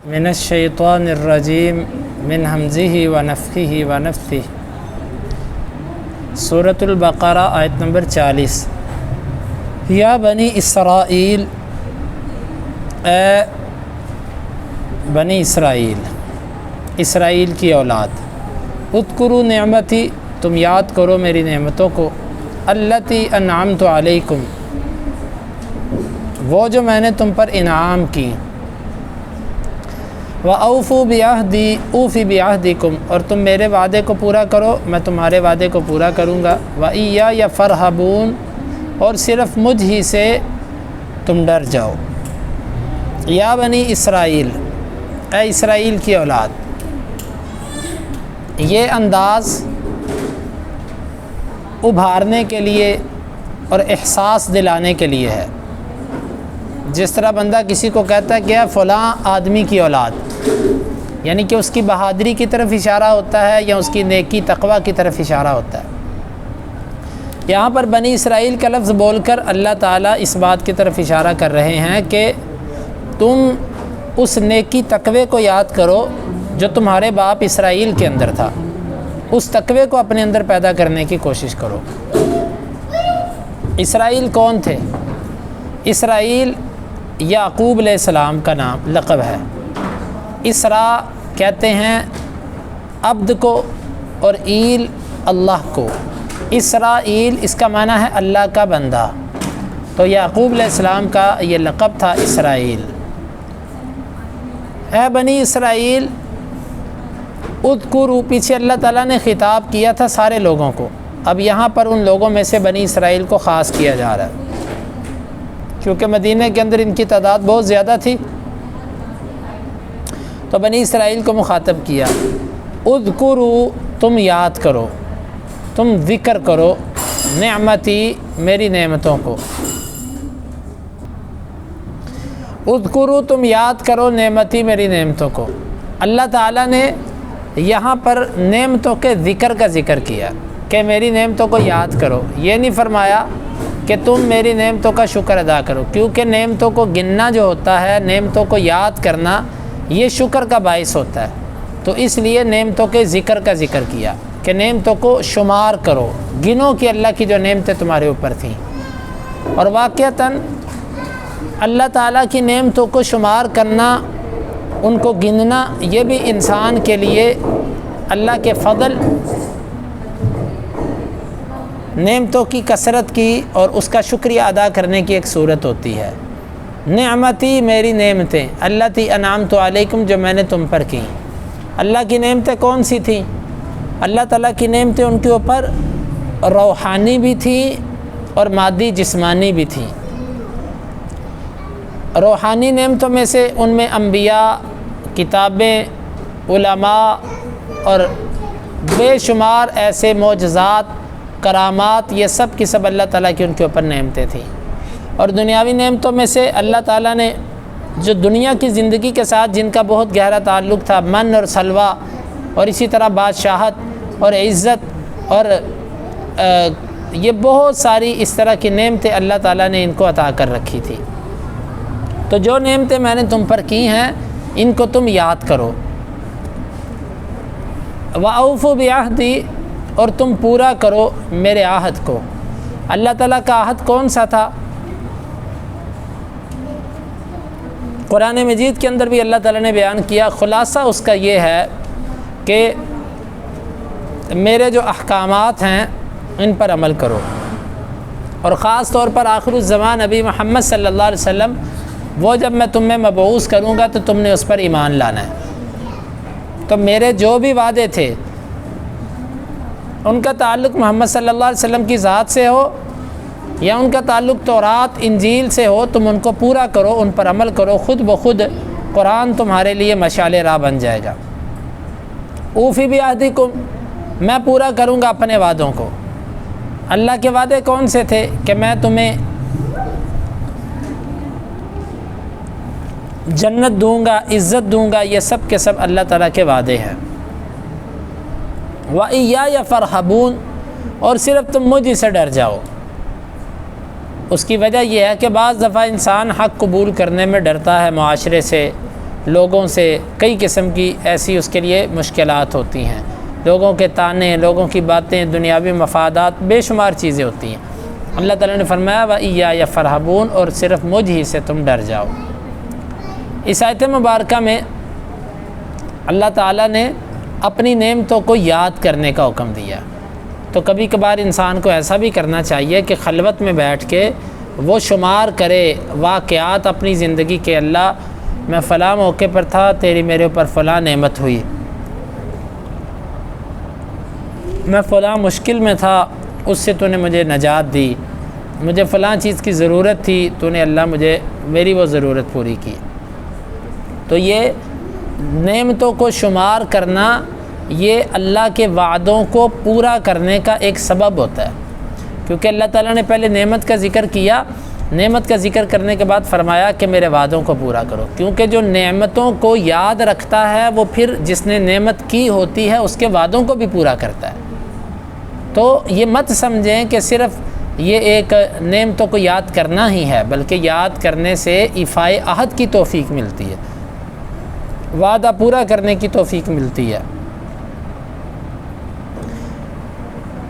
من الشیطان الرجیم من حمزہ ونفخہ ونفثہ۔ سورۃ البقرہ آیت نمبر 40۔ یا بنی اسرائیل، اے بنی اسرائیل، اسرائیل کی اولاد، اذکروا نعمتی، تم یاد کرو میری نعمتوں کو، التی انعمت علیکم، وہ جو میں نے تم پر انعام کی، وَأَوْفُوا بِعَهْدِي أُوفِ بِعَهْدِكُمْ، اور تم میرے وعدے کو پورا کرو میں تمہارے وعدے کو پورا کروں گا، وَإِيَّايَ فَارْهَبُونَ، اور صرف مجھ ہی سے تم ڈر جاؤ۔ یا بنی اسرائیل، اے اسرائیل کی اولاد، یہ انداز ابھارنے کے لیے اور احساس دلانے کے لیے ہے۔ جس طرح بندہ کسی کو کہتا ہے کہ فلاں آدمی کی اولاد، یعنی کہ اس کی بہادری کی طرف اشارہ ہوتا ہے یا اس کی نیکی تقوی کی طرف اشارہ ہوتا ہے۔ یہاں پر بنی اسرائیل کا لفظ بول کر اللہ تعالیٰ اس بات کی طرف اشارہ کر رہے ہیں کہ تم اس نیکی تقوی کو یاد کرو جو تمہارے باپ اسرائیل کے اندر تھا، اس تقوی کو اپنے اندر پیدا کرنے کی کوشش کرو۔ اسرائیل کون تھے؟ اسرائیل یعقوب علیہ السلام کا نام لقب ہے۔ اسرا کہتے ہیں عبد کو اور ایل اللہ کو۔ اسرائیل اس کا معنی ہے اللہ کا بندہ، تو یعقوب علیہ السلام کا یہ لقب تھا اسرائیل۔ اے بنی اسرائیل اذکروا، پیچھے اللہ تعالیٰ نے خطاب کیا تھا سارے لوگوں کو، اب یہاں پر ان لوگوں میں سے بنی اسرائیل کو خاص کیا جا رہا ہے کیونکہ مدینہ کے اندر ان کی تعداد بہت زیادہ تھی، تو بنی اسرائیل کو مخاطب کیا۔ اذکروا، تم یاد کرو، تم ذکر کرو، نعمتی، میری نعمتوں کو۔ اذکروا، تم یاد کرو، نعمتی، میری نعمتوں کو۔ اللہ تعالیٰ نے یہاں پر نعمتوں کے ذکر کا ذکر کیا کہ میری نعمتوں کو یاد کرو، یہ نہیں فرمایا کہ تم میری نعمتوں کا شکر ادا کرو، کیونکہ نعمتوں کو گننا جو ہوتا ہے، نعمتوں کو یاد کرنا، یہ شکر کا باعث ہوتا ہے، تو اس لیے نعمتوں کے ذکر کا ذکر کیا کہ نعمتوں کو شمار کرو، گنو کہ اللہ کی جو نعمتیں تمہارے اوپر تھیں۔ اور واقعتاً اللہ تعالیٰ کی نعمتوں کو شمار کرنا، ان کو گننا، یہ بھی انسان کے لیے اللہ کے فضل، نعمتوں کی کثرت کی اور اس کا شکریہ ادا کرنے کی ایک صورت ہوتی ہے۔ نعمتی، میری نعمتیں، التی انعمت علیکم، جو میں نے تم پر کی۔ اللہ کی نعمتیں کون سی تھیں؟ اللہ تعالیٰ کی نعمتیں ان کے اوپر روحانی بھی تھیں اور مادی جسمانی بھی تھیں۔ روحانی نعمتوں میں سے ان میں انبیاء، کتابیں، علماء اور بے شمار ایسے معجزات، کرامات، یہ سب کی سب اللہ تعالیٰ کی ان کے اوپر نعمتیں تھیں۔ اور دنیاوی نعمتوں میں سے اللہ تعالیٰ نے جو دنیا کی زندگی کے ساتھ جن کا بہت گہرا تعلق تھا، من اور سلوہ، اور اسی طرح بادشاہت اور عزت، اور یہ بہت ساری اس طرح کی نعمتیں اللہ تعالیٰ نے ان کو عطا کر رکھی تھی۔ تو جو نعمتیں میں نے تم پر کی ہیں ان کو تم یاد کرو۔ وَأَوْفُوا بِعَهْدِي، اور تم پورا کرو میرے عہد کو۔ اللہ تعالیٰ کا عہد کون سا تھا؟ قرآن مجید کے اندر بھی اللہ تعالیٰ نے بیان کیا، خلاصہ اس کا یہ ہے کہ میرے جو احکامات ہیں ان پر عمل کرو، اور خاص طور پر آخر الزمان نبی محمد صلی اللہ علیہ وسلم، وہ جب میں تم میں مبعوث کروں گا تو تم نے اس پر ایمان لانا ہے۔ تو میرے جو بھی وعدے تھے ان کا تعلق محمد صلی اللہ علیہ وسلم کی ذات سے ہو یا ان کا تعلق تورات انجیل سے ہو، تم ان کو پورا کرو، ان پر عمل کرو، خود بخود قرآن تمہارے لیے مشعل راہ بن جائے گا۔ اوفی بعہدکم، میں پورا کروں گا اپنے وعدوں کو۔ اللہ کے وعدے کون سے تھے؟ کہ میں تمہیں جنت دوں گا، عزت دوں گا، یہ سب کے سب اللہ تعالیٰ کے وعدے ہیں۔ وَإِيَّايَ فَارْهَبُونَ، اور صرف تم مجھ ہی سے ڈر جاؤ۔ اس کی وجہ یہ ہے کہ بعض دفعہ انسان حق قبول کرنے میں ڈرتا ہے معاشرے سے، لوگوں سے کئی قسم کی ایسی اس کے لیے مشکلات ہوتی ہیں، لوگوں کے طعنے، لوگوں کی باتیں، دنیاوی مفادات، بے شمار چیزیں ہوتی ہیں۔ اللہ تعالیٰ نے فرمایا وَإِيَّايَ فَارْهَبُونَ، اور صرف مجھ ہی سے تم ڈر جاؤ۔ اس آیت مبارکہ میں اللہ تعالیٰ نے اپنی نعمتوں کو یاد کرنے کا حکم دیا۔ تو کبھی کبھار انسان کو ایسا بھی کرنا چاہیے کہ خلوت میں بیٹھ کے وہ شمار کرے واقعات اپنی زندگی کے، اللہ میں فلاں موقع پر تھا، تیری میرے اوپر فلاں نعمت ہوئی، میں فلاں مشکل میں تھا، اس سے تو نے مجھے نجات دی، مجھے فلاں چیز کی ضرورت تھی، تو نے اللہ مجھے میری وہ ضرورت پوری کی۔ تو یہ نعمتوں کو شمار کرنا یہ اللہ کے وعدوں کو پورا کرنے کا ایک سبب ہوتا ہے، کیونکہ اللہ تعالیٰ نے پہلے نعمت کا ذکر کیا، نعمت کا ذکر کرنے کے بعد فرمایا کہ میرے وعدوں کو پورا کرو، کیونکہ جو نعمتوں کو یاد رکھتا ہے وہ پھر جس نے نعمت کی ہوتی ہے اس کے وعدوں کو بھی پورا کرتا ہے۔ تو یہ مت سمجھیں کہ صرف یہ ایک نعمتوں کو یاد کرنا ہی ہے، بلکہ یاد کرنے سے ایفائے عہد کی توفیق ملتی ہے، وعدہ پورا کرنے کی توفیق ملتی ہے۔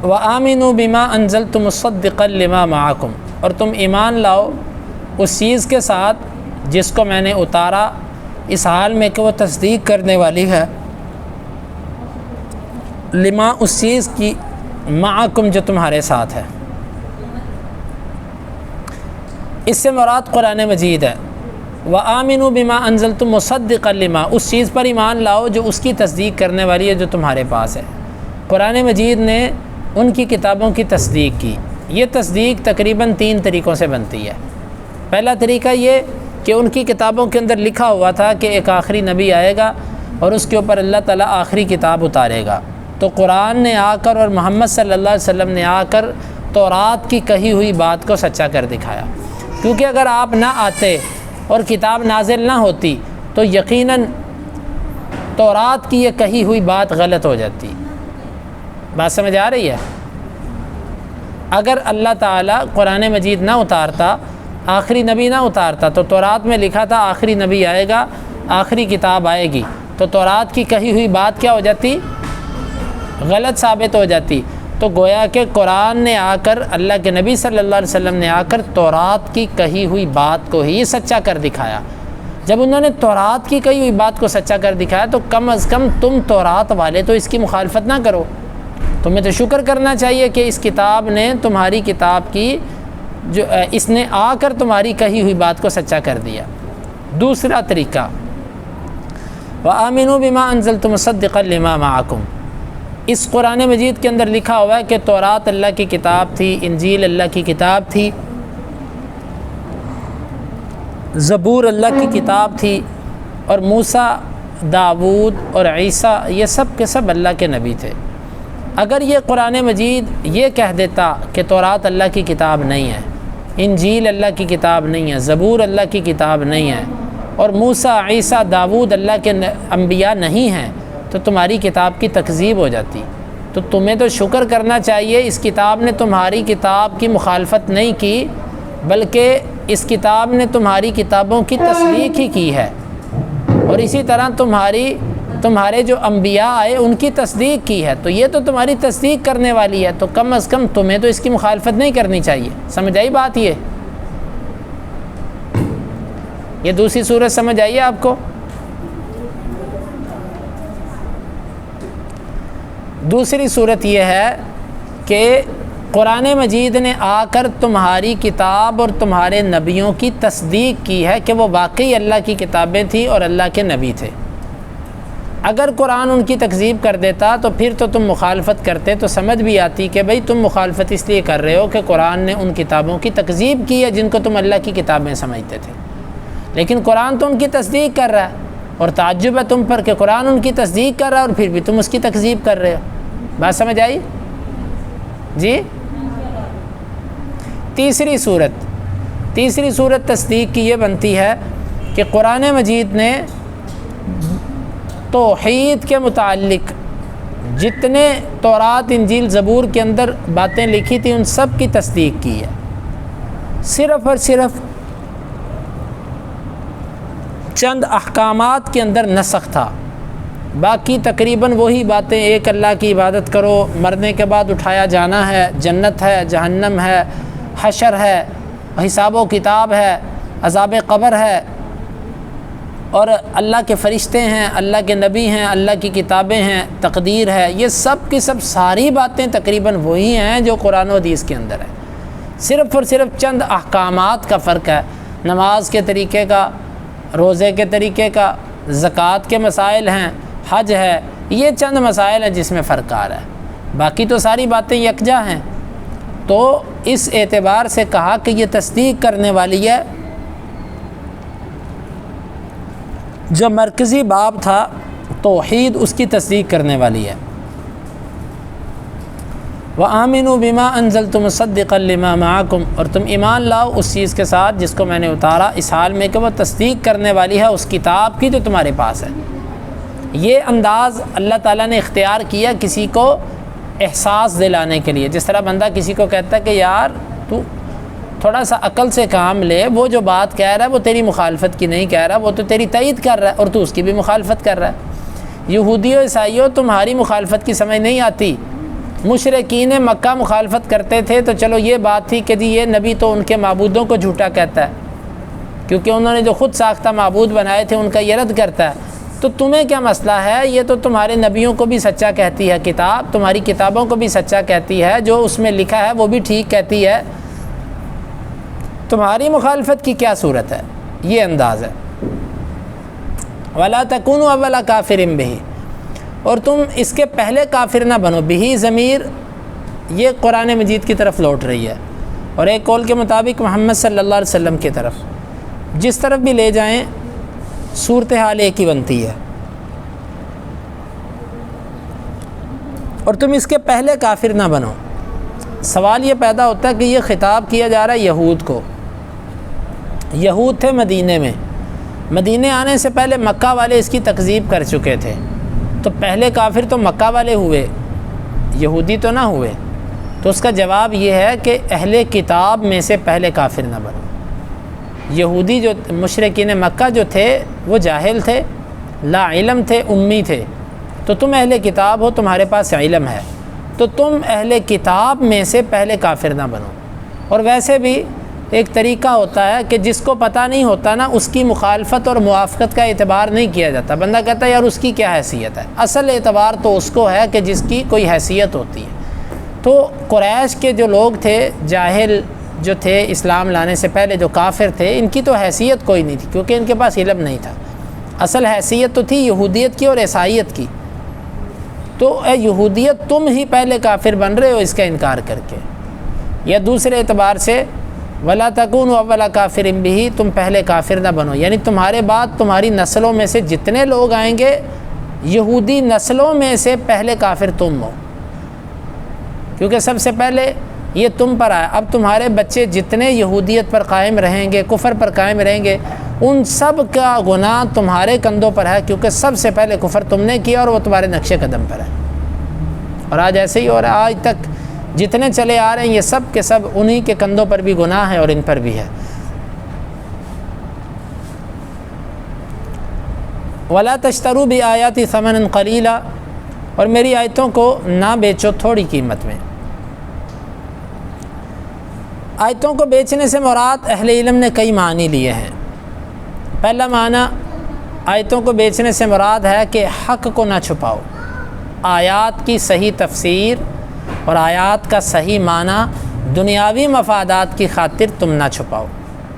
وَآمِنُوا بِمَا أَنزَلْتُ مُصَدِّقًا لِمَا مَعَكُمْ، اور تم ایمان لاؤ اس چیز کے ساتھ جس کو میں نے اتارا، اس حال میں کہ وہ تصدیق کرنے والی ہے، لما اس چیز کی، معکم جو تمہارے ساتھ ہے۔ اس سے مراد قرآن مجید ہے۔ وَآمِنُوا بِمَا أَنزَلْتُ مُصَدِّقًا لِمَا، اس چیز پر ایمان لاؤ جو اس کی تصدیق کرنے والی ہے جو تمہارے پاس ہے۔ قرآن مجید نے ان کی کتابوں کی تصدیق کی۔ یہ تصدیق تقریباً 3 طریقوں سے بنتی ہے۔ پہلا طریقہ یہ کہ ان کی کتابوں کے اندر لکھا ہوا تھا کہ ایک آخری نبی آئے گا اور اس کے اوپر اللہ تعالیٰ آخری کتاب اتارے گا، تو قرآن نے آ کر اور محمد صلی اللہ علیہ وسلم نے آ کر تورات کی کہی ہوئی بات کو سچا کر دکھایا، کیونکہ اگر آپ نہ آتے اور کتاب نازل نہ ہوتی تو یقیناً تورات کی یہ کہی ہوئی بات غلط ہو جاتی۔ بات سمجھ آ رہی ہے؟ اگر اللہ تعالیٰ قرآن مجید نہ اتارتا، آخری نبی نہ اتارتا، تو تورات میں لکھا تھا آخری نبی آئے گا، آخری کتاب آئے گی، تو تورات کی کہی ہوئی بات کیا ہو جاتی؟ غلط ثابت ہو جاتی۔ تو گویا کہ قرآن نے آ کر، اللہ کے نبی صلی اللہ علیہ وسلم نے آ کر تورات کی کہی ہوئی بات کو ہی سچا کر دکھایا۔ جب انہوں نے تورات کی کہی ہوئی بات کو سچا کر دکھایا تو کم از کم تم تورات والے تو اس کی مخالفت نہ کرو، تمہیں تو شکر کرنا چاہیے کہ اس کتاب نے تمہاری کتاب کی جو اس نے آ کر تمہاری کہی ہوئی بات کو سچا کر دیا۔ دوسرا طریقہ وَآمِنُوا بِمَا أَنزَلْتُ مُصَدِّقًا لِمَا مَعَكُمْ، اس قرآن مجید کے اندر لکھا ہوا ہے کہ تورات اللہ کی کتاب تھی، انجیل اللہ کی کتاب تھی، زبور اللہ کی کتاب تھی، اور موسیٰ، داؤد اور عیسیٰ یہ سب کے سب اللہ کے نبی تھے۔ اگر یہ قرآن مجید یہ کہہ دیتا کہ تورات اللہ کی کتاب نہیں ہے، انجیل اللہ کی کتاب نہیں ہے، زبور اللہ کی کتاب نہیں ہے، اور موسیٰ، عیسیٰ، داؤد اللہ کے انبیاء نہیں ہیں، تو تمہاری کتاب کی تکذیب ہو جاتی۔ تو تمہیں تو شکر کرنا چاہیے اس کتاب نے تمہاری کتاب کی مخالفت نہیں کی، بلکہ اس کتاب نے تمہاری کتابوں کی تصدیق ہی کی ہے، اور اسی طرح تمہارے جو انبیاء آئے ان کی تصدیق کی ہے، تو یہ تو تمہاری تصدیق کرنے والی ہے، تو کم از کم تمہیں تو اس کی مخالفت نہیں کرنی چاہیے۔ سمجھ آئی بات؟ یہ دوسری صورت سمجھ آئی ہے آپ کو؟ دوسری صورت یہ ہے کہ قرآن مجید نے آ کر تمہاری کتاب اور تمہارے نبیوں کی تصدیق کی ہے کہ وہ واقعی اللہ کی کتابیں تھیں اور اللہ کے نبی تھے۔ اگر قرآن ان کی تکذیب کر دیتا تو پھر تو تم مخالفت کرتے، تو سمجھ بھی آتی کہ بھئی تم مخالفت اس لیے کر رہے ہو کہ قرآن نے ان کتابوں کی تکذیب کی ہے جن کو تم اللہ کی کتابیں سمجھتے تھے، لیکن قرآن تو ان کی تصدیق کر رہا ہے، اور تعجب ہے تم پر کہ قرآن ان کی تصدیق کر رہا ہے اور پھر بھی تم اس کی تکذیب کر رہے ہو۔ بات سمجھ آئی؟ جی۔ تیسری صورت تصدیق کی یہ بنتی ہے کہ قرآن مجید نے توحید کے متعلق جتنے تورات، انجیل، زبور کے اندر باتیں لکھی تھیں ان سب کی تصدیق کی ہے، صرف اور صرف چند احکامات کے اندر نسخ تھا، باقی تقریباً وہی باتیں، ایک اللہ کی عبادت کرو، مرنے کے بعد اٹھایا جانا ہے، جنت ہے، جہنم ہے، حشر ہے، حساب و کتاب ہے، عذاب قبر ہے، اور اللہ کے فرشتے ہیں، اللہ کے نبی ہیں، اللہ کی کتابیں ہیں، تقدیر ہے، یہ سب کی سب ساری باتیں تقریباً وہی ہیں جو قرآن و حدیث کے اندر ہے۔ صرف اور صرف چند احکامات کا فرق ہے، نماز کے طریقے کا، روزے کے طریقے کا، زکوٰۃ کے مسائل ہیں، حج ہے، یہ چند مسائل ہیں جس میں فرق آ رہا ہے، باقی تو ساری باتیں یکجا ہیں۔ تو اس اعتبار سے کہا کہ یہ تصدیق کرنے والی ہے، جو مرکزی باب تھا توحید، اس کی تصدیق کرنے والی ہے۔ وَآمِنُوا بِمَا أَنزَلْتُ مُصَدِّقًا لِمَا مَعَكُمْ، اور تم ایمان لاؤ اس چیز کے ساتھ جس کو میں نے اتارا، اس حال میں کہ وہ تصدیق کرنے والی ہے اس کتاب کی جو تمہارے پاس ہے۔ یہ انداز اللہ تعالیٰ نے اختیار کیا کسی کو احساس دلانے کے لیے، جس طرح بندہ کسی کو کہتا ہے کہ یار تو تھوڑا سا عقل سے کام لے، وہ جو بات کہہ رہا ہے وہ تیری مخالفت کی نہیں کہہ رہا، وہ تو تیری تائید کر رہا ہے اور تو اس کی بھی مخالفت کر رہا ہے۔ یہودیوں عیسائیوں تمہاری مخالفت کی سمجھ نہیں آتی، مشرکین مکہ مخالفت کرتے تھے تو چلو یہ بات تھی کہ جی یہ نبی تو ان کے معبودوں کو جھوٹا کہتا ہے، کیونکہ انہوں نے جو خود ساختہ معبود بنائے تھے ان کا یہ رد کرتا ہے، تو تمہیں کیا مسئلہ ہے، یہ تو تمہارے نبیوں کو بھی سچا کہتی ہے کتاب، تمہاری کتابوں کو بھی سچا کہتی ہے، جو اس میں لکھا ہے وہ بھی ٹھیک کہتی ہے، تمہاری مخالفت کی کیا صورت ہے؟ یہ انداز ہے۔ وَلَا تَكُونُوا أَوَّلَ كَافِرٍ بِهِ، اور تم اس کے پہلے کافر نہ بنو۔ بِهِ ضمیر یہ قرآن مجید کی طرف لوٹ رہی ہے، اور ایک قول کے مطابق محمد صلی اللہ علیہ وسلم کی طرف، جس طرف بھی لے جائیں صورتحال ایک ہی بنتی ہے۔ اور تم اس کے پہلے کافر نہ بنو۔ سوال یہ پیدا ہوتا ہے کہ یہ خطاب کیا جا رہا ہے یہود کو، یہود تھے مدینے میں، مدینے آنے سے پہلے مکہ والے اس کی تکذیب کر چکے تھے، تو پہلے کافر تو مکہ والے ہوئے، یہودی تو نہ ہوئے، تو اس کا جواب یہ ہے کہ اہل کتاب میں سے پہلے کافر نہ بنو۔ یہودی جو مشرکین مکہ جو تھے وہ جاہل تھے، لا علم تھے، امی تھے، تو تم اہل کتاب ہو، تمہارے پاس علم ہے، تو تم اہل کتاب میں سے پہلے کافر نہ بنو۔ اور ویسے بھی ایک طریقہ ہوتا ہے کہ جس کو پتہ نہیں ہوتا نا، اس کی مخالفت اور موافقت کا اعتبار نہیں کیا جاتا، بندہ کہتا ہے یار اس کی کیا حیثیت ہے، اصل اعتبار تو اس کو ہے کہ جس کی کوئی حیثیت ہوتی ہے۔ تو قریش کے جو لوگ تھے، جاہل جو تھے، اسلام لانے سے پہلے جو کافر تھے، ان کی تو حیثیت کوئی نہیں تھی، کیونکہ ان کے پاس علم نہیں تھا، اصل حیثیت تو تھی یہودیت کی اور عیسائیت کی۔ تو اے یہودیت تم ہی پہلے کافر بن رہے ہو اس کا انکار کر کے، یا دوسرے اعتبار سے وَلَا تَكُونُوا أَوَّلَ كَافِرٍ بِهِ، تم پہلے کافر نہ بنو، یعنی تمہارے بعد تمہاری نسلوں میں سے جتنے لوگ آئیں گے، یہودی نسلوں میں سے پہلے کافر تم ہو، کیونکہ سب سے پہلے یہ تم پر آیا۔ اب تمہارے بچے جتنے یہودیت پر قائم رہیں گے، کفر پر قائم رہیں گے، ان سب کا گناہ تمہارے کندھوں پر ہے، کیونکہ سب سے پہلے کفر تم نے کیا اور وہ تمہارے نقش قدم پر ہے۔ اور آج ایسے ہی ہو رہا ہے، آج تک جتنے چلے آ رہے ہیں یہ سب کے سب انہی کے کندھوں پر بھی گناہ ہے اور ان پر بھی ہے۔ وَلَا تَشْتَرُوا بِآيَاتِ ثَمَنًا قَلِيلًا، اور میری آیتوں کو نہ بیچو تھوڑی قیمت میں۔ آیتوں کو بیچنے سے مراد اہل علم نے کئی معنی لیے ہیں۔ پہلا معنی آیتوں کو بیچنے سے مراد ہے کہ حق کو نہ چھپاؤ، آیات کی صحیح تفسیر اور آیات کا صحیح معنی دنیاوی مفادات کی خاطر تم نہ چھپاؤ۔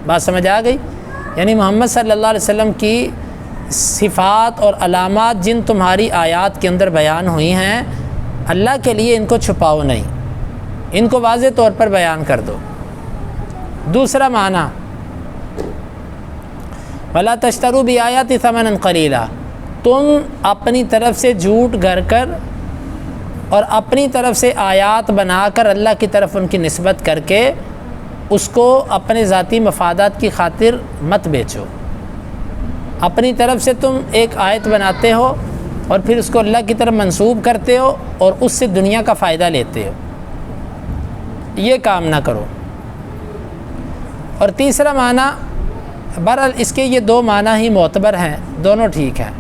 بات سمجھ آ گئی؟ یعنی محمد صلی اللہ علیہ وسلم کی صفات اور علامات جن تمہاری آیات کے اندر بیان ہوئی ہیں، اللہ کے لیے ان کو چھپاؤ نہیں، ان کو واضح طور پر بیان کر دو۔ دوسرا معنی وَلَا تَشْتَرُوا بِآيَاتِ ثَمَنًا قَلِيلًا، تم اپنی طرف سے جھوٹ گھڑ کر اور اپنی طرف سے آیات بنا کر اللہ کی طرف ان کی نسبت کر کے اس کو اپنے ذاتی مفادات کی خاطر مت بیچو۔ اپنی طرف سے تم ایک آیت بناتے ہو اور پھر اس کو اللہ کی طرف منسوب کرتے ہو اور اس سے دنیا کا فائدہ لیتے ہو، یہ کام نہ کرو۔ اور تیسرا معنی بہرحال اس کے یہ دو معنی ہی معتبر ہیں، دونوں ٹھیک ہیں۔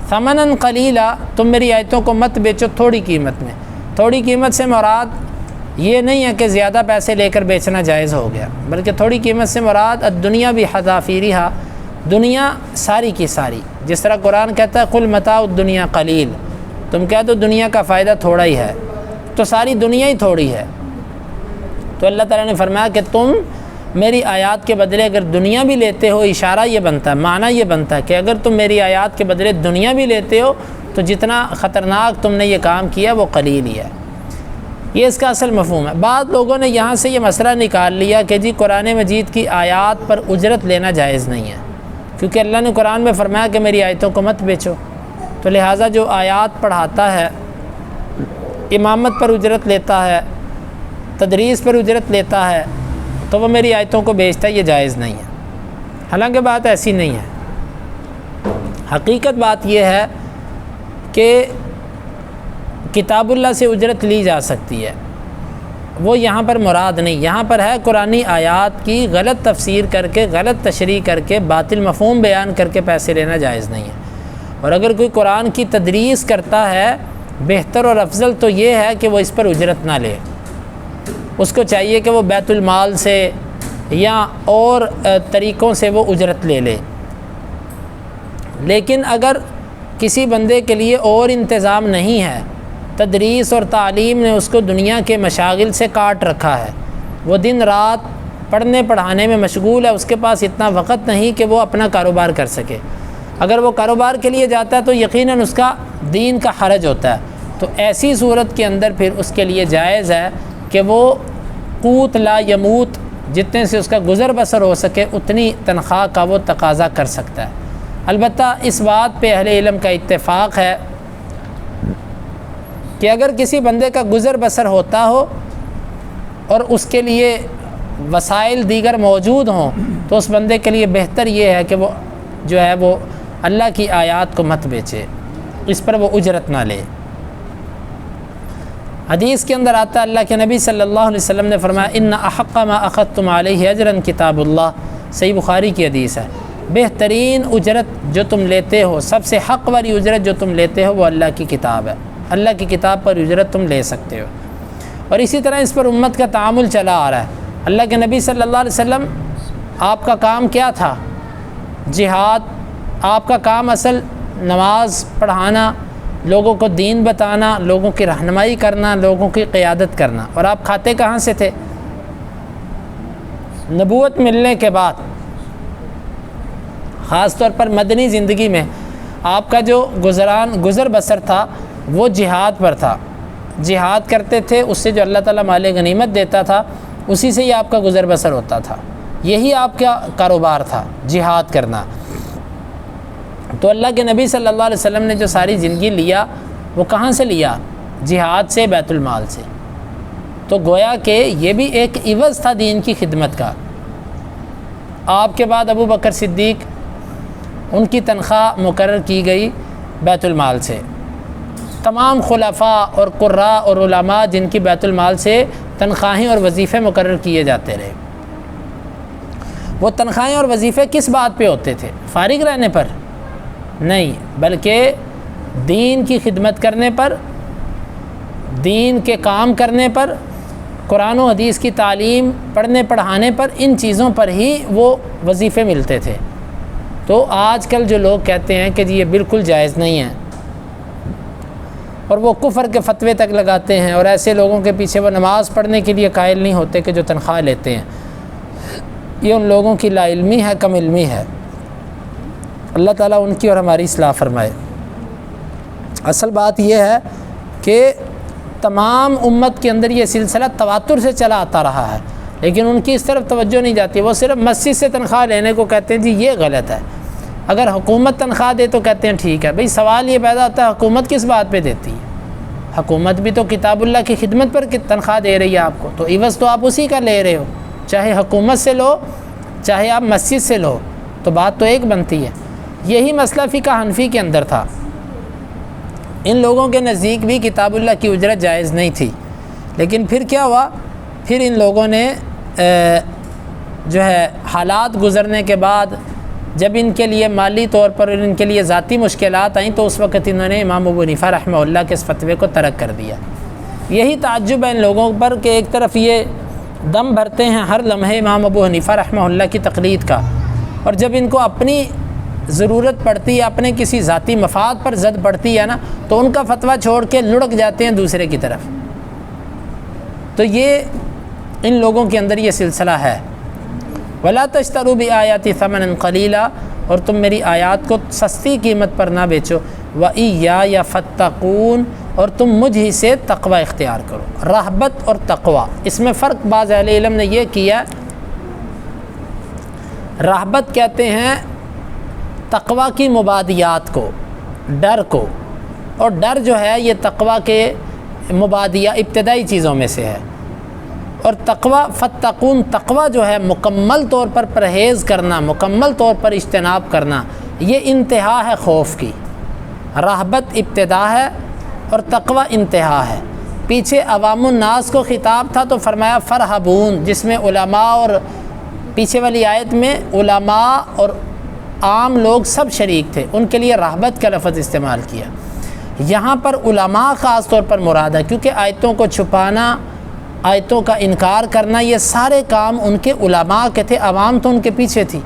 ثمناً قلیلا، تم میری آیتوں کو مت بیچو تھوڑی قیمت میں۔ تھوڑی قیمت سے مراد یہ نہیں ہے کہ زیادہ پیسے لے کر بیچنا جائز ہو گیا، بلکہ تھوڑی قیمت سے مراد الدنیا بھی حذافیرہا، دنیا ساری کی ساری۔ جس طرح قرآن کہتا ہے قل متاع الدنیا قلیل، تم کہہ دو دنیا کا فائدہ تھوڑا ہی ہے، تو ساری دنیا ہی تھوڑی ہے۔ تو اللہ تعالیٰ نے فرمایا کہ تم میری آیات کے بدلے اگر دنیا بھی لیتے ہو، اشارہ یہ بنتا ہے، معنی یہ بنتا ہے کہ اگر تم میری آیات کے بدلے دنیا بھی لیتے ہو تو جتنا خطرناک تم نے یہ کام کیا وہ قلیل ہی ہے۔ یہ اس کا اصل مفہوم ہے۔ بعض لوگوں نے یہاں سے یہ مسئلہ نکال لیا کہ جی قرآن مجید کی آیات پر اجرت لینا جائز نہیں ہے، کیونکہ اللہ نے قرآن میں فرمایا کہ میری آیتوں کو مت بیچو، تو لہٰذا جو آیات پڑھاتا ہے، امامت پر اجرت لیتا ہے، تدریس پر اجرت لیتا ہے، تو وہ میری آیتوں کو بیچتا ہے، یہ جائز نہیں ہے۔ حالانکہ بات ایسی نہیں ہے۔ حقیقت بات یہ ہے کہ کتاب اللہ سے اجرت لی جا سکتی ہے، وہ یہاں پر مراد نہیں، یہاں پر ہے قرآنی آیات کی غلط تفسیر کر کے، غلط تشریح کر کے، باطل مفہوم بیان کر کے پیسے لینا جائز نہیں ہے۔ اور اگر کوئی قرآن کی تدریس کرتا ہے، بہتر اور افضل تو یہ ہے کہ وہ اس پر اجرت نہ لے، اس کو چاہیے کہ وہ بیت المال سے یا اور طریقوں سے وہ اجرت لے لے۔ لیکن اگر کسی بندے کے لیے اور انتظام نہیں ہے، تدریس اور تعلیم نے اس کو دنیا کے مشاغل سے کاٹ رکھا ہے، وہ دن رات پڑھنے پڑھانے میں مشغول ہے، اس کے پاس اتنا وقت نہیں کہ وہ اپنا کاروبار کر سکے۔ اگر وہ کاروبار کے لیے جاتا ہے تو یقیناً اس کا دین کا حرج ہوتا ہے، تو ایسی صورت کے اندر پھر اس کے لیے جائز ہے کہ وہ قوت لا یموت، جتنے سے اس کا گزر بسر ہو سکے اتنی تنخواہ کا وہ تقاضا کر سکتا ہے۔ البتہ اس بات پہ اہل علم کا اتفاق ہے کہ اگر کسی بندے کا گزر بسر ہوتا ہو اور اس کے لیے وسائل دیگر موجود ہوں، تو اس بندے کے لیے بہتر یہ ہے کہ وہ جو ہے وہ اللہ کی آیات کو مت بیچے، اس پر وہ اجرت نہ لے۔ حدیث کے اندر آتا ہے، اللہ کے نبی صلی اللہ علیہ وسلم نے فرمایا ان احق ما اخذتم علیہ اجرا کتاب اللہ، صحیح بخاری کی حدیث ہے، بہترین اجرت جو تم لیتے ہو، سب سے حق والی اجرت جو تم لیتے ہو وہ اللہ کی کتاب ہے، اللہ کی کتاب پر اجرت تم لے سکتے ہو۔ اور اسی طرح اس پر امت کا تعامل چلا آ رہا ہے۔ اللہ کے نبی صلی اللہ علیہ وسلم، آپ کا کام کیا تھا؟ جہاد۔ آپ کا کام اصل نماز پڑھانا، لوگوں کو دین بتانا، لوگوں کی رہنمائی کرنا، لوگوں کی قیادت کرنا۔ اور آپ کھاتے کہاں سے تھے؟ نبوت ملنے کے بعد، خاص طور پر مدنی زندگی میں آپ کا جو گزر بسر تھا وہ جہاد پر تھا۔ جہاد کرتے تھے، اس سے جو اللہ تعالیٰ مال غنیمت دیتا تھا اسی سے ہی آپ کا گزر بسر ہوتا تھا، یہی آپ کا کاروبار تھا، جہاد کرنا۔ تو اللہ کے نبی صلی اللہ علیہ وسلم نے جو ساری زندگی لیا وہ کہاں سے لیا؟ جہاد سے، بیت المال سے۔ تو گویا کہ یہ بھی ایک عوض تھا دین کی خدمت کا۔ آپ کے بعد ابو بکر صدیق، ان کی تنخواہ مقرر کی گئی بیت المال سے۔ تمام خلفاء اور قراء اور علماء جن کی بیت المال سے تنخواہیں اور وظیفے مقرر کیے جاتے رہے، وہ تنخواہیں اور وظیفے کس بات پہ ہوتے تھے؟ فارغ رہنے پر نہیں، بلکہ دین کی خدمت کرنے پر، دین کے کام کرنے پر، قرآن و حدیث کی تعلیم پڑھنے پڑھانے پر، ان چیزوں پر ہی وہ وظیفے ملتے تھے۔ تو آج کل جو لوگ کہتے ہیں کہ جی یہ بالکل جائز نہیں ہے، اور وہ کفر کے فتوے تک لگاتے ہیں، اور ایسے لوگوں کے پیچھے وہ نماز پڑھنے کے لیے قائل نہیں ہوتے کہ جو تنخواہ لیتے ہیں، یہ ان لوگوں کی لا علمی ہے، کم علمی ہے۔ اللہ تعالیٰ ان کی اور ہماری اصلاح فرمائے۔ اصل بات یہ ہے کہ تمام امت کے اندر یہ سلسلہ تواتر سے چلا آتا رہا ہے، لیکن ان کی اس طرف توجہ نہیں جاتی، وہ صرف مسجد سے تنخواہ لینے کو کہتے ہیں جی یہ غلط ہے۔ اگر حکومت تنخواہ دے تو کہتے ہیں ٹھیک ہے۔ بھئی سوال یہ پیدا ہوتا ہے حکومت کس بات پہ دیتی ہے؟ حکومت بھی تو کتاب اللہ کی خدمت پر تنخواہ دے رہی ہے آپ کو، تو عوض تو آپ اسی کا لے رہے ہو، چاہے حکومت سے لو چاہے آپ مسجد سے لو، تو بات تو ایک بنتی ہے۔ یہی مسئلہ فقہ حنفی کے اندر تھا۔ ان لوگوں کے نزدیک بھی کتاب اللہ کی اجرت جائز نہیں تھی، لیکن پھر کیا ہوا؟ پھر ان لوگوں نے جو ہے حالات گزرنے کے بعد جب ان کے لیے مالی طور پر ان کے لیے ذاتی مشکلات آئیں تو اس وقت انہوں نے امام ابو حنیفہ رحمہ اللہ کے اس فتوے کو ترک کر دیا۔ یہی تعجب ہے ان لوگوں پر کہ ایک طرف یہ دم بھرتے ہیں ہر لمحے امام ابو حنیفہ رحمہ اللہ کی تقلید کا، اور جب ان کو اپنی ضرورت پڑتی ہے، اپنے کسی ذاتی مفاد پر زد پڑتی ہے نا، تو ان کا فتویٰ چھوڑ کے لڑک جاتے ہیں دوسرے کی طرف۔ تو یہ ان لوگوں کے اندر یہ سلسلہ ہے۔ وَلَا تَشْتَرُوا بِآيَاتِ ثَمَنًا قَلِيلًا، اور تم میری آیات کو سستی قیمت پر نہ بیچو۔ وَإِيَّايَ فَاتَّقُونِ، اور تم مجھ ہی سے تقوی اختیار کرو۔ رہبت اور تقوی، اس میں فرق بعض اہل علم نے یہ کیا، رہبت کہتے ہیں تقوی کی مبادیات کو، ڈر کو، اور ڈر جو ہے یہ تقوی کے مبادیہ ابتدائی چیزوں میں سے ہے، اور تقوی فتقون، تقوی جو ہے مکمل طور پر پرہیز کرنا، مکمل طور پر اجتناب کرنا، یہ انتہا ہے خوف کی۔ رہبت ابتدا ہے اور تقوی انتہا ہے۔ پیچھے عوام الناس کو خطاب تھا تو فرمایا فرحبون، جس میں علماء، اور پیچھے والی آیت میں علماء اور عام لوگ سب شریک تھے، ان کے لیے رہبت کا لفظ استعمال کیا۔ یہاں پر علماء خاص طور پر مراد ہے، کیونکہ آیتوں کو چھپانا، آیتوں کا انکار کرنا، یہ سارے کام ان کے علماء کے تھے، عوام تو ان کے پیچھے تھی۔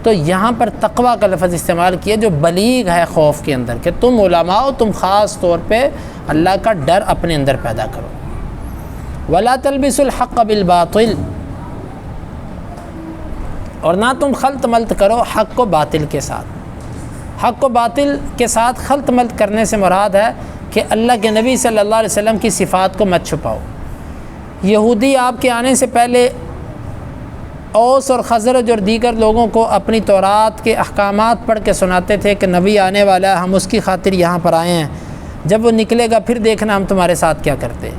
تو یہاں پر تقوی کا لفظ استعمال کیا جو بلیغ ہے خوف کے اندر، کہ تم علماء ہو، تم خاص طور پہ اللہ کا ڈر اپنے اندر پیدا کرو۔ وَلَا تَلْبِسُوا الْحَقَّ بِالْبَاطِلِ، اور نہ تم خلط ملط کرو حق کو باطل کے ساتھ۔ حق کو باطل کے ساتھ خلط ملط کرنے سے مراد ہے کہ اللہ کے نبی صلی اللہ علیہ وسلم کی صفات کو مت چھپاؤ۔ یہودی آپ کے آنے سے پہلے اوس اور خزرج اور دیگر لوگوں کو اپنی تورات کے احکامات پڑھ کے سناتے تھے کہ نبی آنے والا ہے، ہم اس کی خاطر یہاں پر آئے ہیں، جب وہ نکلے گا پھر دیکھنا ہم تمہارے ساتھ کیا کرتے۔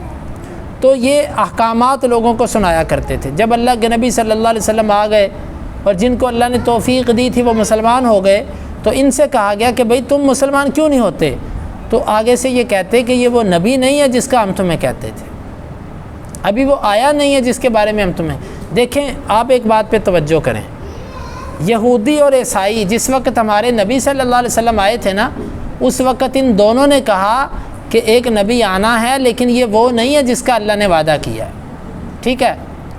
تو یہ احکامات لوگوں کو سنایا کرتے تھے۔ جب اللہ کے نبی صلی اللہ علیہ وسلم آ گئے اور جن کو اللہ نے توفیق دی تھی وہ مسلمان ہو گئے، تو ان سے کہا گیا کہ بھئی تم مسلمان کیوں نہیں ہوتے؟ تو آگے سے یہ کہتے کہ یہ وہ نبی نہیں ہے جس کا ہم تمہیں کہتے تھے، ابھی وہ آیا نہیں ہے جس کے بارے میں ہم تمہیں۔ دیکھیں آپ ایک بات پہ توجہ کریں، یہودی اور عیسائی جس وقت ہمارے نبی صلی اللہ علیہ وسلم آئے تھے نا، اس وقت ان دونوں نے کہا کہ ایک نبی آنا ہے لیکن یہ وہ نہیں ہے جس کا اللہ نے وعدہ کیا ہے، ٹھیک ہے؟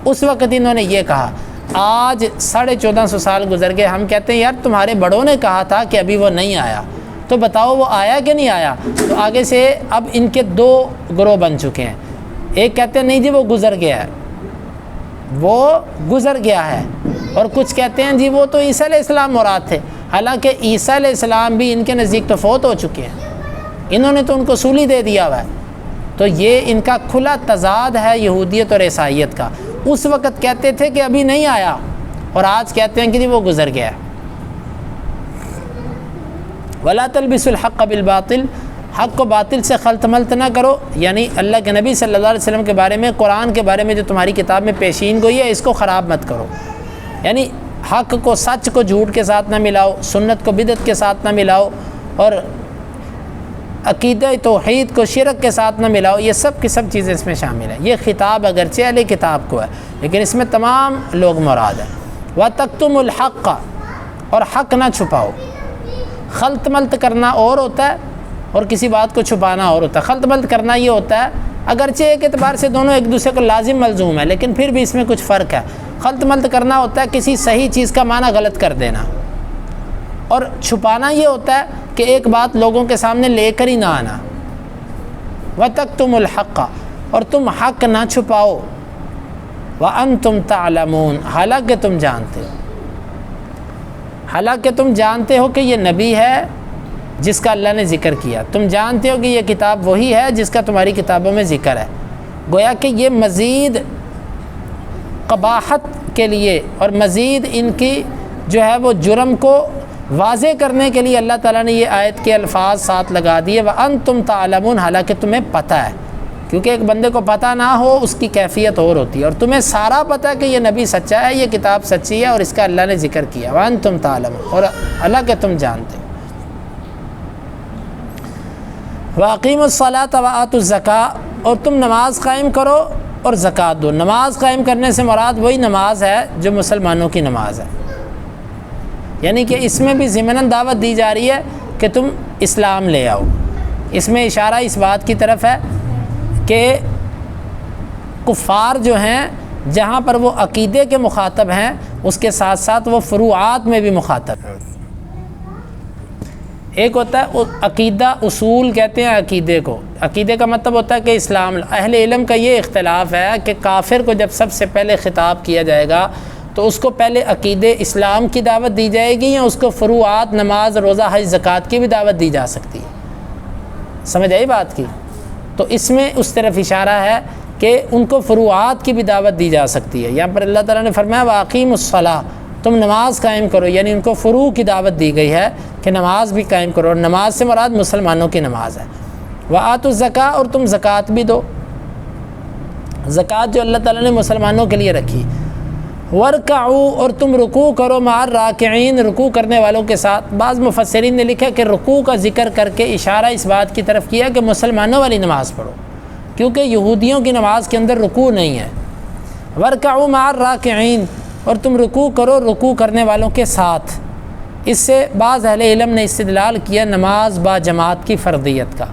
اس وقت انہوں نے یہ کہا۔ آج 1450 سال گزر گئے، ہم کہتے ہیں یار تمہارے بڑوں نے کہا تھا کہ ابھی وہ نہیں آیا، تو بتاؤ وہ آیا کہ نہیں آیا؟ تو آگے سے اب ان کے دو گروہ بن چکے ہیں۔ ایک کہتے ہیں نہیں جی وہ گزر گیا ہے، وہ گزر گیا ہے، اور کچھ کہتے ہیں جی وہ تو عیسیٰ علیہ السلام مراد تھے، حالانکہ عیسیٰ علیہ السلام بھی ان کے نزدیک تو فوت ہو چکے ہیں، انہوں نے تو ان کو سولی دے دیا ہوا ہے۔ تو یہ ان کا کھلا تضاد ہے یہودیت اور عیسائیت کا۔ اس وقت کہتے تھے کہ ابھی نہیں آیا، اور آج کہتے ہیں کہ جی وہ گزر گیا ہے۔ وَلَا تَلْبِسُوا الْحَقَّ بِالْبَاطِلِ، حق کو باطل سے خلط ملط نہ کرو، یعنی اللہ کے نبی صلی اللہ علیہ وسلم کے بارے میں، قرآن کے بارے میں جو تمہاری کتاب میں پیشین گوئی ہے اس کو خراب مت کرو، یعنی حق کو سچ کو جھوٹ کے ساتھ نہ ملاؤ، سنت کو بدعت کے ساتھ نہ ملاؤ، اور عقیدہ توحید کو شرک کے ساتھ نہ ملاؤ، یہ سب کی سب چیزیں اس میں شامل ہیں۔ یہ خطاب اگرچہ اہل کتاب کو ہے لیکن اس میں تمام لوگ مراد ہیں۔ وَتَكْتُمُوا الْحَقَّ، اور حق نہ چھپاؤ۔ خلط ملط کرنا اور ہوتا ہے اور کسی بات کو چھپانا اور ہوتا ہے۔ خلط ملط کرنا یہ ہوتا ہے، اگرچہ ایک اعتبار سے دونوں ایک دوسرے کو لازم ملزوم ہے لیکن پھر بھی اس میں کچھ فرق ہے۔ خلط ملط کرنا ہوتا ہے کسی صحیح چیز کا معنی غلط کر دینا، اور چھپانا یہ ہوتا ہے کہ ایک بات لوگوں کے سامنے لے کر ہی نہ آنا۔ وَتَكْتُمُوا الْحَقَّ، اور تم حق نہ چھپاؤ، وَأَنْتُمْ تَعْلَمُونَ، حالانکہ تم جانتے ہو، حالانکہ تم جانتے ہو کہ یہ نبی ہے جس کا اللہ نے ذکر کیا، تم جانتے ہو کہ یہ کتاب وہی ہے جس کا تمہاری کتابوں میں ذکر ہے۔ گویا کہ یہ مزید قباحت کے لیے اور مزید ان کی جو ہے وہ جرم کو واضح کرنے کے لیے اللہ تعالیٰ نے یہ آیت کے الفاظ ساتھ لگا دیے، وَأَنْتُمْ تَعْلَمُونَ، حالانکہ تمہیں پتہ ہے، کیونکہ ایک بندے کو پتہ نہ ہو اس کی کیفیت اور ہوتی ہے، اور تمہیں سارا پتہ ہے کہ یہ نبی سچا ہے، یہ کتاب سچی ہے اور اس کا اللہ نے ذکر کیا، وَأَنْتُمْ تَعْلَمُونَ، اور حالانکہ تم جانتے ہو۔ وَأَقِیمُوا الصَّلَاةَ وَآتُوا الزَّکَاةَ، اور تم نماز قائم کرو اور زکوٰۃ دو۔ نماز قائم کرنے سے مراد وہی نماز ہے جو مسلمانوں کی نماز ہے، یعنی کہ اس میں بھی ضمناً دعوت دی جا رہی ہے کہ تم اسلام لے آؤ۔ اس میں اشارہ اس بات کی طرف ہے کہ کفار جو ہیں جہاں پر وہ عقیدے کے مخاطب ہیں، اس کے ساتھ ساتھ وہ فروعات میں بھی مخاطب ہیں۔ ایک ہوتا ہے عقیدہ، اصول کہتے ہیں عقیدے کو، عقیدے کا مطلب ہوتا ہے کہ اسلام۔ اہل علم کا یہ اختلاف ہے کہ کافر کو جب سب سے پہلے خطاب کیا جائے گا تو اس کو پہلے عقیدے اسلام کی دعوت دی جائے گی یا اس کو فروعات نماز، روزہ، حج، زکوٰۃ کی بھی دعوت دی جا سکتی ہے؟ سمجھ آئی بات کی؟ تو اس میں اس طرف اشارہ ہے کہ ان کو فروعات کی بھی دعوت دی جا سکتی ہے۔ یہاں پر اللہ تعالیٰ نے فرمایا وَأَقِیمُوا الصَّلَاةَ، تم نماز قائم کرو، یعنی ان کو فروع کی دعوت دی گئی ہے کہ نماز بھی قائم کرو، اور نماز سے مراد مسلمانوں کی نماز ہے۔ وَآتُوا الزَّکاۃَ، اور تم زکوٰۃ بھی دو، زکوٰۃ جو اللہ تعالیٰ نے مسلمانوں کے لیے رکھی۔ وَارْکَعُوا، اور تم رکوع کرو، مع الراکعین، رکوع کرنے والوں کے ساتھ۔ بعض مفسرین نے لکھا کہ رکوع کا ذکر کر کے اشارہ اس بات کی طرف کیا کہ مسلمانوں والی نماز پڑھو، کیونکہ یہودیوں کی نماز کے اندر رکوع نہیں ہے۔ وَارْکَعُوا مع الراکعین، اور تم رکوع کرو رکوع کرنے والوں کے ساتھ۔ اس سے بعض اہل علم نے استدلال کیا نماز با جماعت کی فرضیت کا،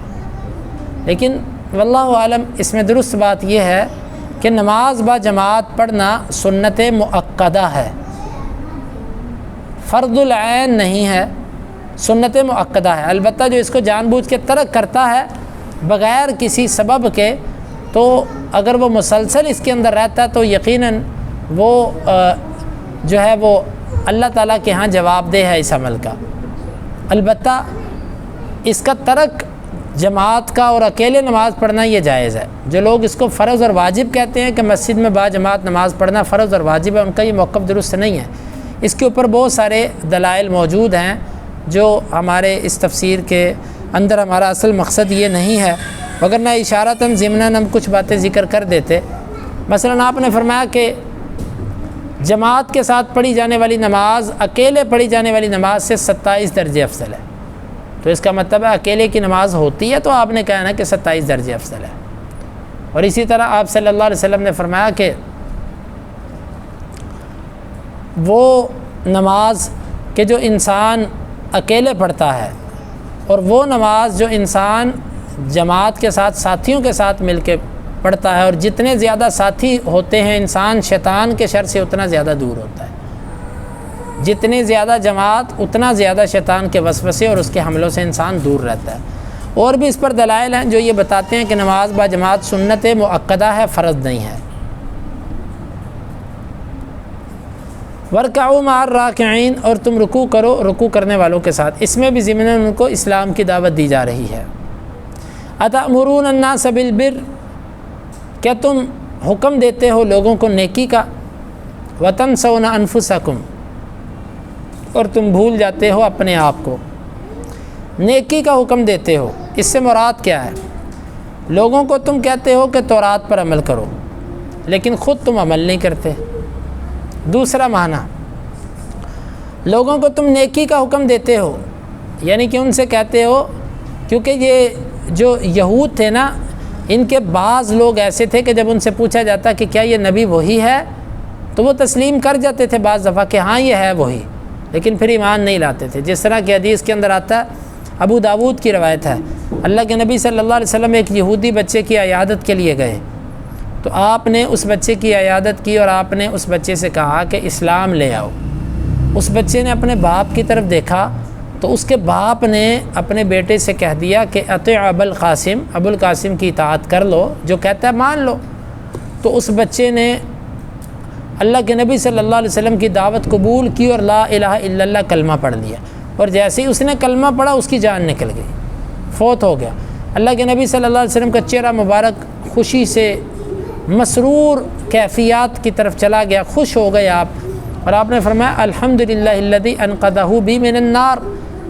لیکن واللہ عالم اس میں درست بات یہ ہے کہ نماز با جماعت پڑھنا سنت مؤکدہ ہے، فرض العین نہیں ہے، سنت مؤکدہ ہے۔ البتہ جو اس کو جان بوجھ کے ترک کرتا ہے بغیر کسی سبب کے، تو اگر وہ مسلسل اس کے اندر رہتا ہے تو یقیناً وہ جو ہے وہ اللہ تعالیٰ کے ہاں جواب دہ ہے اس عمل کا۔ البتہ اس کا ترک جماعت کا اور اکیلے نماز پڑھنا یہ جائز ہے۔ جو لوگ اس کو فرض اور واجب کہتے ہیں کہ مسجد میں با جماعت نماز پڑھنا فرض اور واجب ہے، ان کا یہ موقف درست نہیں ہے۔ اس کے اوپر بہت سارے دلائل موجود ہیں جو ہمارے اس تفسیر کے اندر ہمارا اصل مقصد یہ نہیں ہے، وگرنہ اشارتاً ضمناً ہم کچھ باتیں ذکر کر دیتے۔ مثلاً آپ نے فرمایا کہ جماعت کے ساتھ پڑھی جانے والی نماز اکیلے پڑھی جانے والی نماز سے 27 درجے افضل ہے، تو اس کا مطلب ہے اکیلے کی نماز ہوتی ہے تو آپ نے کہا نا کہ 27 درجے افضل ہے۔ اور اسی طرح آپ صلی اللہ علیہ وسلم نے فرمایا کہ وہ نماز کہ جو انسان اکیلے پڑھتا ہے اور وہ نماز جو انسان جماعت کے ساتھ ساتھیوں کے ساتھ مل کے پڑھتا ہے، اور جتنے زیادہ ساتھی ہوتے ہیں انسان شیطان کے شر سے اتنا زیادہ دور ہوتا ہے، جتنی زیادہ جماعت اتنا زیادہ شیطان کے وسوسے اور اس کے حملوں سے انسان دور رہتا ہے۔ اور بھی اس پر دلائل ہیں جو یہ بتاتے ہیں کہ نماز با جماعت سنت مؤکدہ ہے، فرض نہیں ہے۔ وَارْکَعُوا مع الراکعین، اور تم رکوع کرو رکوع کرنے والوں کے ساتھ۔ اس میں بھی ضمناً ان کو اسلام کی دعوت دی جا رہی ہے۔ اَتَأْمُرُونَ النَّاسَ بِالْبِرِّ، کیا تم حکم دیتے ہو لوگوں کو نیکی کا، وَتَنْسَوْنَ أَنفُسَكُمْ، اور تم بھول جاتے ہو اپنے آپ کو۔ نیکی کا حکم دیتے ہو، اس سے مراد کیا ہے؟ لوگوں کو تم کہتے ہو کہ تورات پر عمل کرو، لیکن خود تم عمل نہیں کرتے۔ دوسرا معنی، لوگوں کو تم نیکی کا حکم دیتے ہو، یعنی کہ ان سے کہتے ہو، کیونکہ یہ جو یہود تھے نا، ان کے بعض لوگ ایسے تھے کہ جب ان سے پوچھا جاتا کہ کیا یہ نبی وہی ہے تو وہ تسلیم کر جاتے تھے بعض دفعہ کہ ہاں یہ ہے وہی، لیکن پھر ایمان نہیں لاتے تھے۔ جس طرح کہ حدیث کے اندر آتا ہے، ابو داود کی روایت ہے، اللہ کے نبی صلی اللہ علیہ وسلم ایک یہودی بچے کی عیادت کے لیے گئے، تو آپ نے اس بچے کی عیادت کی اور آپ نے اس بچے سے کہا کہ اسلام لے آؤ۔ اس بچے نے اپنے باپ کی طرف دیکھا تو اس کے باپ نے اپنے بیٹے سے کہہ دیا کہ اطیع ابا القاسم، ابو القاسم کی اطاعت کر لو، جو کہتا ہے مان لو۔ تو اس بچے نے اللہ کے نبی صلی اللہ علیہ وسلم کی دعوت قبول کی اور لا الہ الا اللہ کلمہ پڑھ لیا، اور جیسے ہی اس نے کلمہ پڑھا اس کی جان نکل گئی، فوت ہو گیا۔ اللہ کے نبی صلی اللہ علیہ وسلم کا چہرہ مبارک خوشی سے مسرور کیفیات کی طرف چلا گیا، خوش ہو گئے آپ، اور آپ نے فرمایا الحمدللہ الذی انقذہ بی من النار،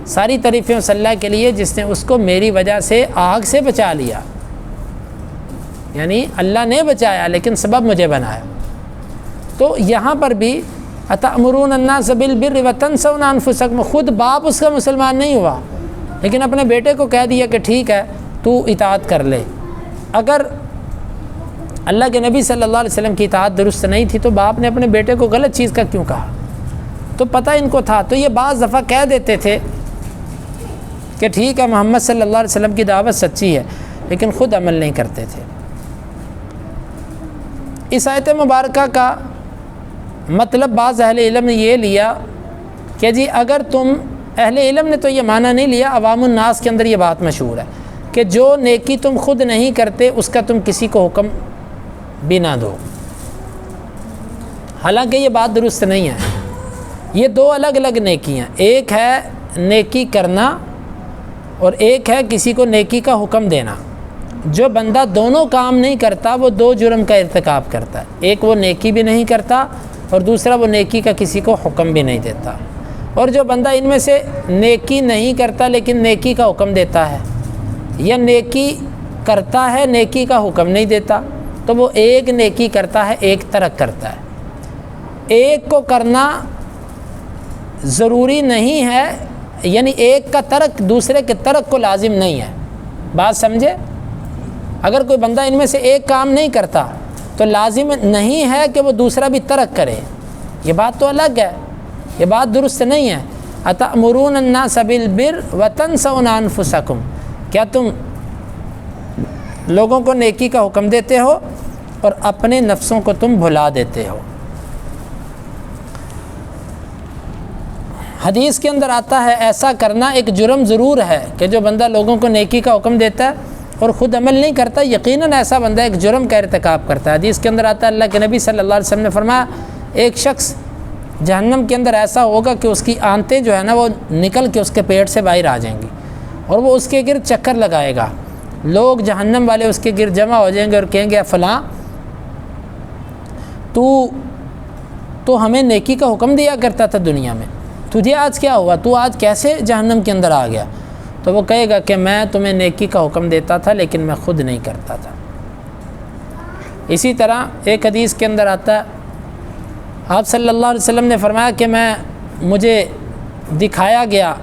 ساری تعریفیں اس اللہ کے لیے جس نے اس کو میری وجہ سے آگ سے بچا لیا، یعنی اللہ نے بچایا لیکن سبب مجھے بنایا۔ تو یہاں پر بھی اتأمرون الناس بالبر وتنسون انفسکم، خود باپ اس کا مسلمان نہیں ہوا لیکن اپنے بیٹے کو کہہ دیا کہ ٹھیک ہے تو اطاعت کر لے۔ اگر اللہ کے نبی صلی اللہ علیہ وسلم کی اطاعت درست نہیں تھی تو باپ نے اپنے بیٹے کو غلط چیز کا کیوں کہا؟ تو پتہ ان کو تھا، تو یہ بعض دفعہ کہہ دیتے تھے کہ ٹھیک ہے محمد صلی اللہ علیہ وسلم کی دعوت سچی ہے، لیکن خود عمل نہیں کرتے تھے۔ اس آیت مبارکہ کا مطلب بعض اہل علم نے یہ لیا کہ جی اگر تم، اہل علم نے تو یہ معنی نہیں لیا، عوام الناس کے اندر یہ بات مشہور ہے کہ جو نیکی تم خود نہیں کرتے اس کا تم کسی کو حکم بھی نہ دو۔ حالانکہ یہ بات درست نہیں ہے، یہ دو الگ الگ نیکیاں، ایک ہے نیکی کرنا اور ایک ہے کسی کو نیکی کا حکم دینا۔ جو بندہ دونوں کام نہیں کرتا وہ دو جرم کا ارتکاب کرتا ہے، ایک وہ نیکی بھی نہیں کرتا اور دوسرا وہ نیکی کا کسی کو حکم بھی نہیں دیتا۔ اور جو بندہ ان میں سے نیکی نہیں کرتا لیکن نیکی کا حکم دیتا ہے، یا نیکی کرتا ہے نیکی کا حکم نہیں دیتا، تو وہ ایک نیکی کرتا ہے ایک ترک کرتا ہے۔ ایک کو کرنا ضروری نہیں ہے، یعنی ایک کا ترک دوسرے کے ترک کو لازم نہیں ہے۔ بات سمجھے؟ اگر کوئی بندہ ان میں سے ایک کام نہیں کرتا تو لازم نہیں ہے کہ وہ دوسرا بھی ترک کرے، یہ بات تو الگ ہے، یہ بات درست نہیں ہے۔ اتأمرون الناس بالبر وتنسون انفسکم، کیا تم لوگوں کو نیکی کا حکم دیتے ہو اور اپنے نفسوں کو تم بھلا دیتے ہو۔ حدیث کے اندر آتا ہے ایسا کرنا ایک جرم ضرور ہے کہ جو بندہ لوگوں کو نیکی کا حکم دیتا ہے اور خود عمل نہیں کرتا، یقیناً ایسا بندہ ایک جرم کا ارتکاب کرتا ہے۔ حدیث کے اندر آتا ہے اللہ کے نبی صلی اللہ علیہ وسلم نے فرمایا ایک شخص جہنم کے اندر ایسا ہوگا کہ اس کی آنتیں جو ہے نا وہ نکل کے اس کے پیٹ سے باہر آ جائیں گی اور وہ اس کے گرد چکر لگائے گا، لوگ جہنم والے اس کے گرد جمع ہو جائیں گے اور کہیں گے فلاں تو ہمیں نیکی کا حکم دیا کرتا تھا دنیا میں، تجھے آج کیا ہوا، تو آج کیسے جہنم کے اندر آ گیا؟ تو وہ کہے گا کہ میں تمہیں نیکی کا حکم دیتا تھا لیکن میں خود نہیں کرتا تھا۔ اسی طرح ایک حدیث کے اندر آتا ہے آپ صلی اللہ علیہ وسلم نے فرمایا کہ مجھے دکھایا گیا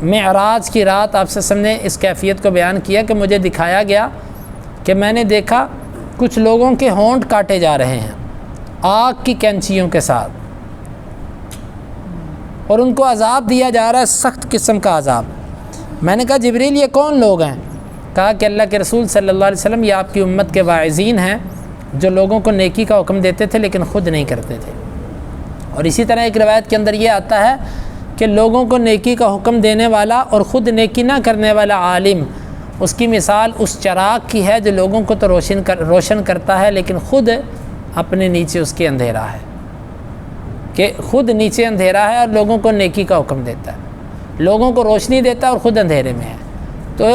معراج کی رات، آپ صلی اللہ علیہ وسلم نے اس کیفیت کو بیان کیا کہ مجھے دکھایا گیا کہ میں نے دیکھا کچھ لوگوں کے ہونٹ کاٹے جا رہے ہیں آگ کی کینچیوں کے ساتھ، اور ان کو عذاب دیا جا رہا ہے، سخت قسم کا عذاب۔ میں نے کہا جبریل یہ کون لوگ ہیں؟ کہا کہ اللہ کے رسول صلی اللہ علیہ وسلم یہ آپ کی امت کے واعظین ہیں جو لوگوں کو نیکی کا حکم دیتے تھے لیکن خود نہیں کرتے تھے۔ اور اسی طرح ایک روایت کے اندر یہ آتا ہے کہ لوگوں کو نیکی کا حکم دینے والا اور خود نیکی نہ کرنے والا عالم، اس کی مثال اس چراغ کی ہے جو لوگوں کو تو روشن کرتا ہے لیکن خود اپنے نیچے اس کے اندھیرا ہے، کہ خود نیچے اندھیرا ہے اور لوگوں کو نیکی کا حکم دیتا ہے، لوگوں کو روشنی دیتا ہے اور خود اندھیرے میں ہے۔ تو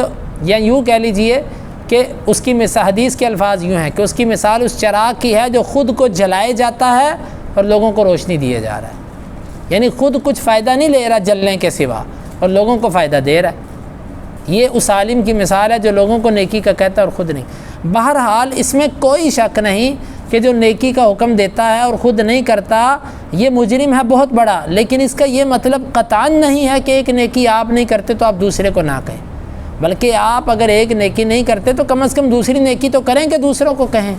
یا یوں کہہ لیجئے کہ اس کی مثال، حدیث کے الفاظ یوں ہیں کہ اس کی مثال اس چراغ کی ہے جو خود کو جلائے جاتا ہے اور لوگوں کو روشنی دیے جا رہا ہے، یعنی خود کچھ فائدہ نہیں لے رہا جلنے کے سوا اور لوگوں کو فائدہ دے رہا ہے۔ یہ اس عالم کی مثال ہے جو لوگوں کو نیکی کا کہتا ہے اور خود نہیں۔ بہرحال اس میں کوئی شک نہیں کہ جو نیکی کا حکم دیتا ہے اور خود نہیں کرتا یہ مجرم ہے بہت بڑا، لیکن اس کا یہ مطلب قطعاً نہیں ہے کہ ایک نیکی آپ نہیں کرتے تو آپ دوسرے کو نہ کہیں، بلکہ آپ اگر ایک نیکی نہیں کرتے تو کم از کم دوسری نیکی تو کریں کہ دوسروں کو کہیں۔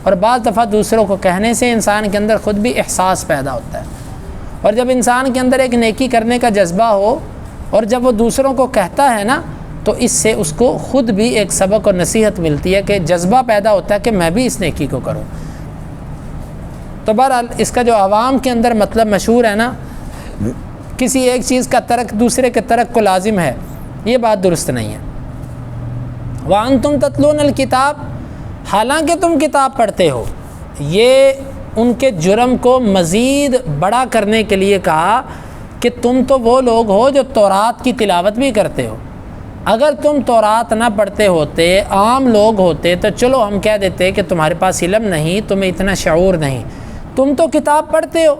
اور بعض دفعہ دوسروں کو کہنے سے انسان کے اندر خود بھی احساس پیدا ہوتا ہے، اور جب انسان کے اندر ایک نیکی کرنے کا جذبہ ہو اور جب وہ دوسروں کو کہتا ہے نا تو اس سے اس کو خود بھی ایک سبق اور نصیحت ملتی ہے کہ جذبہ پیدا ہوتا ہے کہ میں بھی اس نیکی کو کروں۔ تو بہرحال اس کا جو عوام کے اندر مطلب مشہور ہے نا، کسی ایک چیز کا ترک دوسرے کے ترک کو لازم ہے، یہ بات درست نہیں ہے۔ وَأَنْتُمْ تَتْلُونَ الْكِتَابَ، حالانکہ تم کتاب پڑھتے ہو، یہ ان کے جرم کو مزید بڑا کرنے کے لیے کہا کہ تم تو وہ لوگ ہو جو تورات کی تلاوت بھی کرتے ہو۔ اگر تم تورات نہ پڑھتے ہوتے، عام لوگ ہوتے تو چلو ہم کہہ دیتے کہ تمہارے پاس علم نہیں، تمہیں اتنا شعور نہیں، تم تو کتاب پڑھتے ہو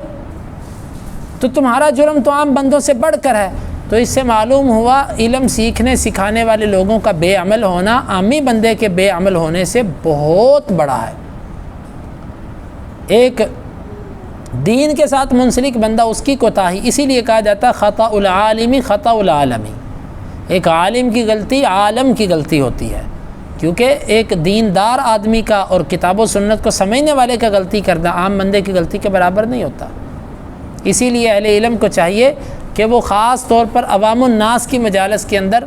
تو تمہارا جرم تو عام بندوں سے بڑھ کر ہے۔ تو اس سے معلوم ہوا علم سیکھنے سکھانے والے لوگوں کا بے عمل ہونا عامی بندے کے بے عمل ہونے سے بہت بڑا ہے۔ ایک دین کے ساتھ منسلک بندہ اس کی کوتاہی، اسی لیے کہا جاتا ہے خطأ العالمی خطأ العالمی، ایک عالم کی غلطی عالم کی غلطی ہوتی ہے، کیونکہ ایک دیندار آدمی کا اور کتاب و سنت کو سمجھنے والے کا غلطی کرنا عام بندے کی غلطی کے برابر نہیں ہوتا۔ اسی لیے اہل علم کو چاہیے کہ وہ خاص طور پر عوام الناس کی مجالس کے اندر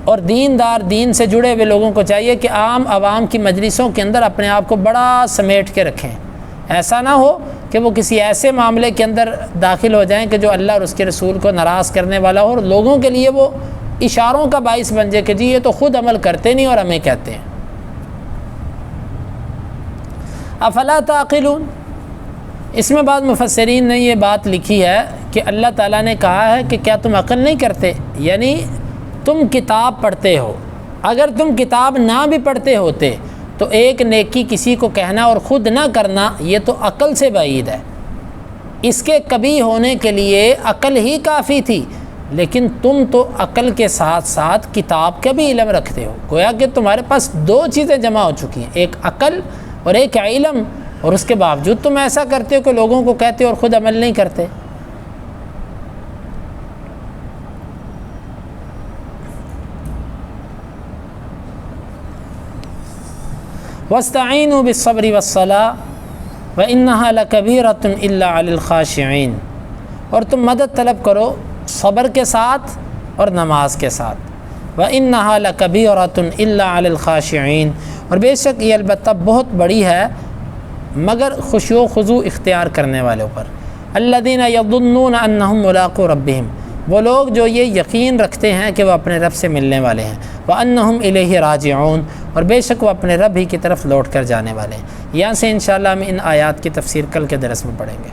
اور دیندار دین سے جڑے ہوئے لوگوں کو چاہیے کہ عام عوام کی مجلسوں کے اندر اپنے آپ کو بڑا سمیٹ کے رکھیں۔ ایسا نہ ہو کہ وہ کسی ایسے معاملے کے اندر داخل ہو جائیں کہ جو اللہ اور اس کے رسول کو ناراض کرنے والا ہو، اور لوگوں کے لیے وہ اشاروں کا باعث بن جائے کہ جی یہ تو خود عمل کرتے نہیں اور ہمیں کہتے ہیں۔ افلا تعقلون، اس میں بعض مفسرین نے یہ بات لکھی ہے کہ اللہ تعالیٰ نے کہا ہے کہ کیا تم عقل نہیں کرتے، یعنی تم کتاب پڑھتے ہو، اگر تم کتاب نہ بھی پڑھتے ہوتے تو ایک نیکی کسی کو کہنا اور خود نہ کرنا یہ تو عقل سے بعید ہے، اس کے کبھی ہونے کے لیے عقل ہی کافی تھی، لیکن تم تو عقل کے ساتھ ساتھ کتاب کا بھی علم رکھتے ہو، گویا کہ تمہارے پاس دو چیزیں جمع ہو چکی ہیں، ایک عقل اور ایک علم، اور اس کے باوجود تم ایسا کرتے ہو کہ لوگوں کو کہتے ہو اور خود عمل نہیں کرتے۔ وَاسْتَعِينُوا بِالصَّبْرِ وَالصَّلَاةِ وَإِنَّهَا لَكَبِيرَةٌ إِلَّا عَلَى الْخَاشِعِينَ، اور تم مدد طلب کرو صبر کے ساتھ اور نماز کے ساتھ۔ وَإِنَّهَا لَكَبِيرَةٌ إِلَّا عَلَى الْخَاشِعِينَ، اور بے شک یہ البتہ بہت بڑی ہے مگر خشوع و خضوع اختیار کرنے والوں پر۔ الَّذِينَ يَظُنُّونَ أَنَّهُمْ مُلَاقُو رَبِّهِمْ، وہ لوگ جو یہ یقین رکھتے ہیں کہ وہ اپنے رب سے ملنے والے ہیں۔ وَأَنَّهُمْ إِلَيْهِ رَاجِعُونَ، اور بے شک وہ اپنے رب ہی کی طرف لوٹ کر جانے والے ہیں۔ یہاں سے انشاءاللہ ہم ان آیات کی تفسیر کل کے درس میں پڑھیں گے۔